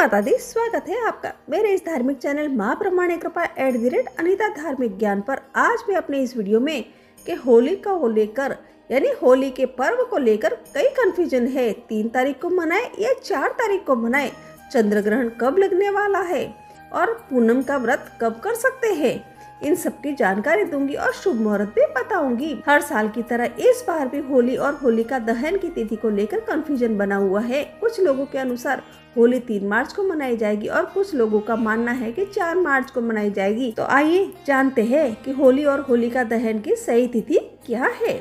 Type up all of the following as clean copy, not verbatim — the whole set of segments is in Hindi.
माता दी, स्वागत है आपका मेरे इस धार्मिक चैनल माँ प्रमाणे कृपा @अनिता धार्मिक ज्ञान पर। आज मैं अपने इस वीडियो में कि होली को लेकर यानी होली के पर्व को लेकर कई कंफ्यूजन है। 3 तारीख को मनाए या 4 तारीख को मनाए, चंद्र ग्रहण कब लगने वाला है और पूनम का व्रत कब कर सकते हैं, इन सब की जानकारी दूंगी और शुभ मुहूर्त भी बताऊंगी। हर साल की तरह इस बार भी होली और होलिका दहन की तिथि को लेकर कंफ्यूजन बना हुआ है। कुछ लोगों के अनुसार होली 3 मार्च को मनाई जाएगी और कुछ लोगों का मानना है कि 4 मार्च को मनाई जाएगी। तो आइए जानते हैं कि होली और होलिका दहन की सही तिथि क्या है।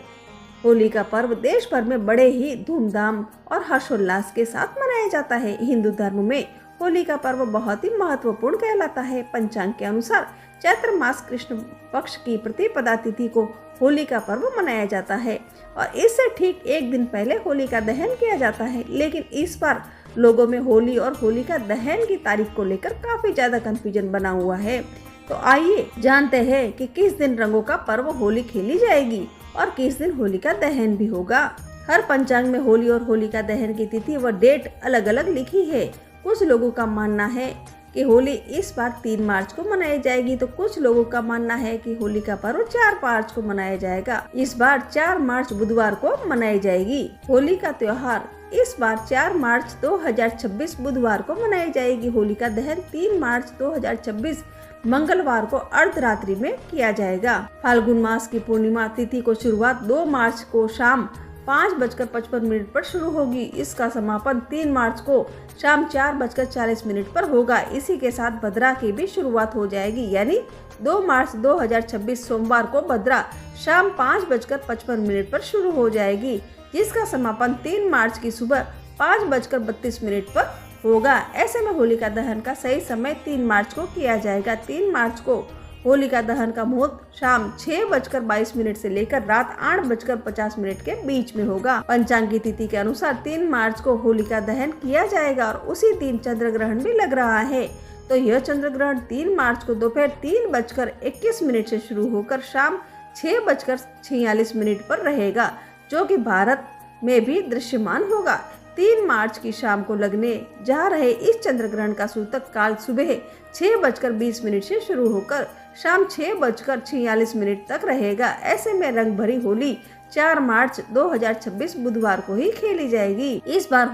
होली का पर्व देश भर में बड़े ही धूमधाम और हर्षोल्लास के साथ मनाया जाता है। हिंदू धर्म में होली का पर्व बहुत ही महत्वपूर्ण कहलाता है। पंचांग के अनुसार चैत्र मास कृष्ण पक्ष की प्रतिपदा तिथि को होली का पर्व मनाया जाता है और इससे ठीक एक दिन पहले होली का दहन किया जाता है। लेकिन इस बार लोगों में होली और होलिका दहन की तारीख को लेकर काफी ज्यादा कंफ्यूजन बना हुआ है। तो आइए जानते हैं कि किस दिन रंगों का पर्व होली खेली जाएगी और किस दिन होलिका दहन भी होगा। हर पंचांग में होली और होलिका दहन की तिथि व डेट अलग अलग लिखी है। कुछ लोगों का मानना है कि होली इस बार 3 मार्च को मनाई जाएगी, तो कुछ लोगों का मानना है कि होली का पर्व 4 मार्च को मनाया जाएगा। इस बार 4 मार्च बुधवार को मनाई जाएगी। होली का त्योहार इस बार 4 मार्च 2026 बुधवार को मनाई जाएगी। होलिका दहन 3 मार्च 2026 मंगलवार को अर्धरात्रि में किया जाएगा। फाल्गुन मास की पूर्णिमा तिथि को शुरुआत 2 मार्च को शाम 5:55 पर शुरू होगी। इसका समापन 3 मार्च को शाम 4:40 पर होगा। इसी के साथ भद्रा की भी शुरुआत हो जाएगी, यानी 2 मार्च 2026 सोमवार को भद्रा शाम 5:55 पर शुरू हो जाएगी, जिसका समापन 3 मार्च की सुबह 5:32 पर होगा। ऐसे में होलिका दहन का सही समय 3 मार्च को किया जाएगा। 3 मार्च को होलिका दहन का मुहूर्त शाम 6:22 से लेकर रात 8:50 के बीच में होगा। पंचांग की तिथि के अनुसार 3 मार्च को होलिका दहन किया जाएगा और उसी दिन चंद्र ग्रहण भी लग रहा है। तो यह चंद्र ग्रहण 3 मार्च को दोपहर 3:21 से शुरू होकर शाम 6:46 पर रहेगा, जो कि भारत में भी दृश्यमान होगा। 3 मार्च की शाम को लगने जा रहे इस चंद्र ग्रहण का सूतक काल सुबह 6:20 से शुरू होकर शाम 6:46 तक रहेगा। ऐसे में रंग भरी होली 4 मार्च 2026 बुधवार को ही खेली जाएगी। इस बार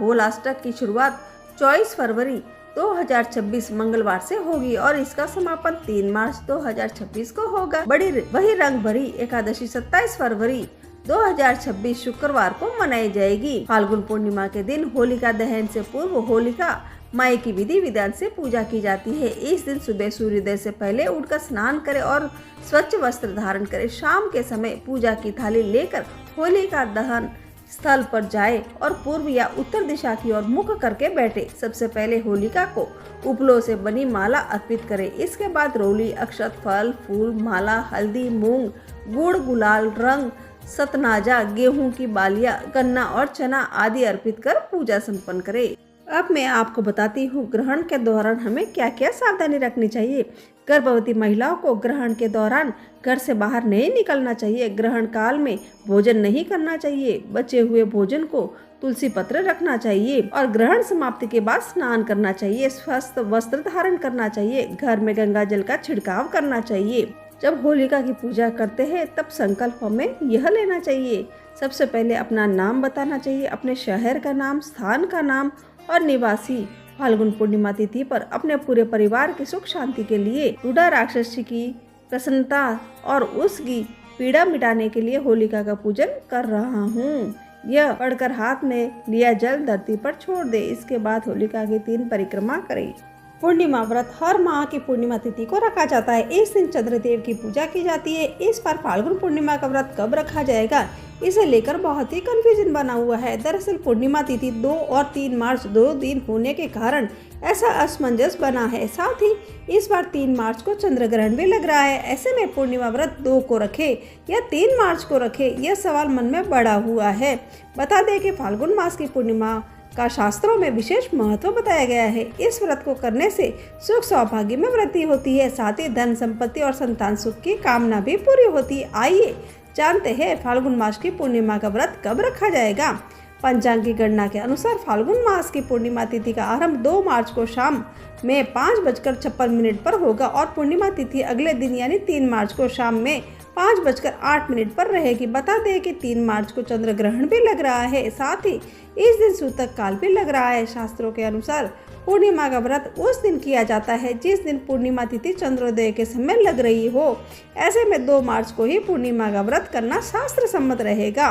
होलाष्टक की शुरुआत 24 फरवरी 2026 मंगलवार से होगी और इसका समापन 3 मार्च 2026 को होगा। वही रंग भरी एकादशी 27 फरवरी 2026 शुक्रवार को मनाई जाएगी। फाल्गुन पूर्णिमा के दिन होलिका दहन से पूर्व होलिका माई की विधि विधान से पूजा की जाती है। इस दिन सुबह सूर्योदय से पहले उठकर स्नान करें और स्वच्छ वस्त्र धारण करें। शाम के समय पूजा की थाली लेकर होलिका दहन स्थल पर जाए और पूर्व या उत्तर दिशा की ओर मुख करके बैठे। सबसे पहले होलिका को उपलों से बनी माला अर्पित करें। इसके बाद रोली, अक्षत, फल, फूल, माला, हल्दी, मूंग, गुड़, गुलाल, रंग, सतनाजा, गेहूं की बालियां, गन्ना और चना आदि अर्पित कर पूजा संपन्न करें। अब मैं आपको बताती हूँ ग्रहण के दौरान हमें क्या क्या सावधानी रखनी चाहिए। गर्भवती महिलाओं को ग्रहण के दौरान घर से बाहर नहीं निकलना चाहिए। ग्रहण काल में भोजन नहीं करना चाहिए। बचे हुए भोजन को तुलसी पत्र रखना चाहिए और ग्रहण समाप्ति के बाद स्नान करना चाहिए। स्वस्थ वस्त्र धारण करना चाहिए। घर में गंगा जल का छिड़काव करना चाहिए। जब होलिका की पूजा करते हैं तब संकल्प हमें यह लेना चाहिए। सबसे पहले अपना नाम बताना चाहिए, अपने शहर का नाम, स्थान का नाम और निवासी। फाल्गुन पूर्णिमा तिथि पर अपने पूरे परिवार की सुख शांति के लिए रूडा राक्षसी की प्रसन्नता और उसकी पीड़ा मिटाने के लिए होलिका का पूजन कर रहा हूँ। यह पढ़कर हाथ में लिया जल धरती पर छोड़ दे। इसके बाद होलिका की 3 परिक्रमा करें। पूर्णिमा व्रत हर माह की पूर्णिमा तिथि को रखा जाता है। इस दिन चंद्रदेव की पूजा की जाती है। इस बार फाल्गुन पूर्णिमा का व्रत कब रखा जाएगा, इसे लेकर बहुत ही कंफ्यूजन बना हुआ है। दरअसल पूर्णिमा तिथि 2 और 3 मार्च 2 दिन होने के कारण ऐसा असमंजस बना है। साथ ही इस बार 3 मार्च को चंद्र ग्रहण भी लग रहा है। ऐसे में पूर्णिमा व्रत 2 को रखे या 3 मार्च को रखे, यह सवाल मन में बड़ा हुआ है। बता दें कि फाल्गुन मास की पूर्णिमा का शास्त्रों में विशेष महत्व बताया गया है। इस व्रत को करने से सुख सौभाग्य में वृद्धि होती है। साथ ही धन संपत्ति और संतान सुख की कामना भी पूरी होती है। आइए जानते हैं फाल्गुन मास की पूर्णिमा का व्रत कब रखा जाएगा। पंचांग की गणना के अनुसार फाल्गुन मास की पूर्णिमा तिथि का आरंभ 2 मार्च को शाम में 5:56 पर होगा और पूर्णिमा तिथि अगले दिन यानी 3 मार्च को शाम में 5:08 पर रहेगी। बता दें कि 3 मार्च को चंद्र ग्रहण भी लग रहा है, साथ ही इस दिन सूतक काल भी लग रहा है। शास्त्रों के अनुसार पूर्णिमा का व्रत उस दिन किया जाता है जिस दिन पूर्णिमा तिथि चंद्रोदय के समय लग रही हो। ऐसे में 2 मार्च को ही पूर्णिमा का व्रत करना शास्त्र सम्मत रहेगा।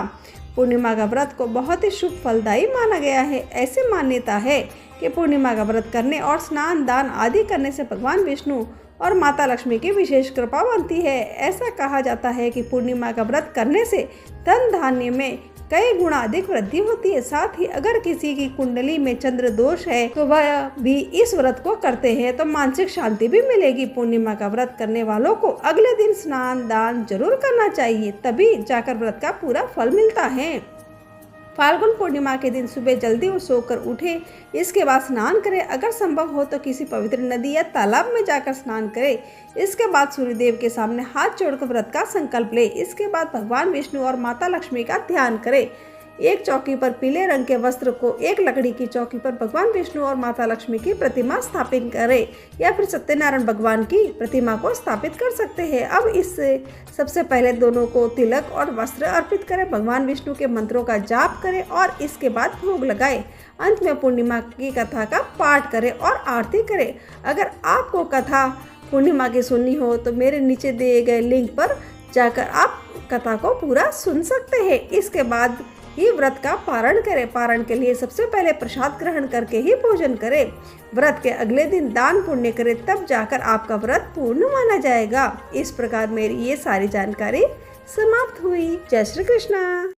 पूर्णिमा का व्रत को बहुत ही शुभ फलदायी माना गया है। ऐसी मान्यता है कि पूर्णिमा का व्रत करने और स्नान दान आदि करने से भगवान विष्णु और माता लक्ष्मी की विशेष कृपा बनती है। ऐसा कहा जाता है कि पूर्णिमा का व्रत करने से धन धान्य में कई गुना अधिक वृद्धि होती है। साथ ही अगर किसी की कुंडली में चंद्र दोष है तो वह भी इस व्रत को करते हैं तो मानसिक शांति भी मिलेगी। पूर्णिमा का व्रत करने वालों को अगले दिन स्नान दान जरूर करना चाहिए, तभी जाकर व्रत का पूरा फल मिलता है। फाल्गुन पूर्णिमा के दिन सुबह जल्दी सोकर उठे, इसके बाद स्नान करें। अगर संभव हो तो किसी पवित्र नदी या तालाब में जाकर स्नान करें। इसके बाद सूर्यदेव के सामने हाथ जोड़कर व्रत का संकल्प ले। इसके बाद भगवान विष्णु और माता लक्ष्मी का ध्यान करें। एक चौकी पर पीले रंग के वस्त्र को एक लकड़ी की चौकी पर भगवान विष्णु और माता लक्ष्मी की प्रतिमा स्थापित करें या फिर सत्यनारायण भगवान की प्रतिमा को स्थापित कर सकते हैं। अब इससे सबसे पहले दोनों को तिलक और वस्त्र अर्पित करें, भगवान विष्णु के मंत्रों का जाप करें और इसके बाद भोग लगाएं। अंत में पूर्णिमा की कथा का पाठ करें और आरती करें। अगर आपको कथा पूर्णिमा की सुननी हो तो मेरे नीचे दिए गए लिंक पर जाकर आप कथा को पूरा सुन सकते हैं। इसके बाद ही व्रत का पारण करें। पारण के लिए सबसे पहले प्रसाद ग्रहण करके ही भोजन करें। व्रत के अगले दिन दान पुण्य करें, तब जाकर आपका व्रत पूर्ण माना जाएगा। इस प्रकार मेरी ये सारी जानकारी समाप्त हुई। जय श्री कृष्णा।